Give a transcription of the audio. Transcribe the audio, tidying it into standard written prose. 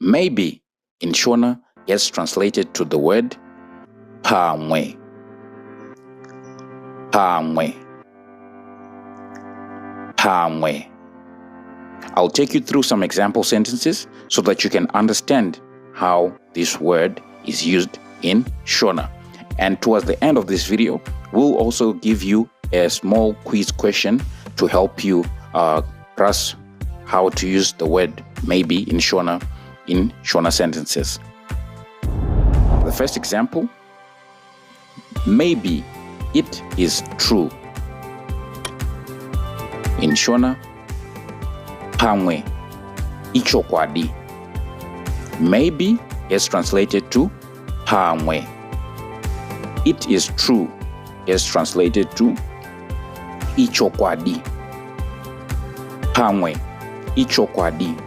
Maybe in Shona gets translated to the word pamwe. Pamwe. Pamwe. I'll take you through some example sentences so that you can understand how this word is used in Shona. And towards the end of this video, we'll also give you a small quiz question to help you grasp how to use the word maybe in Shona sentences. The first example, maybe it is true. In Shona, pamwe ichokwadi. Maybe is translated to pamwe. It is true is translated to ichokwadi. Pamwe ichokwadi.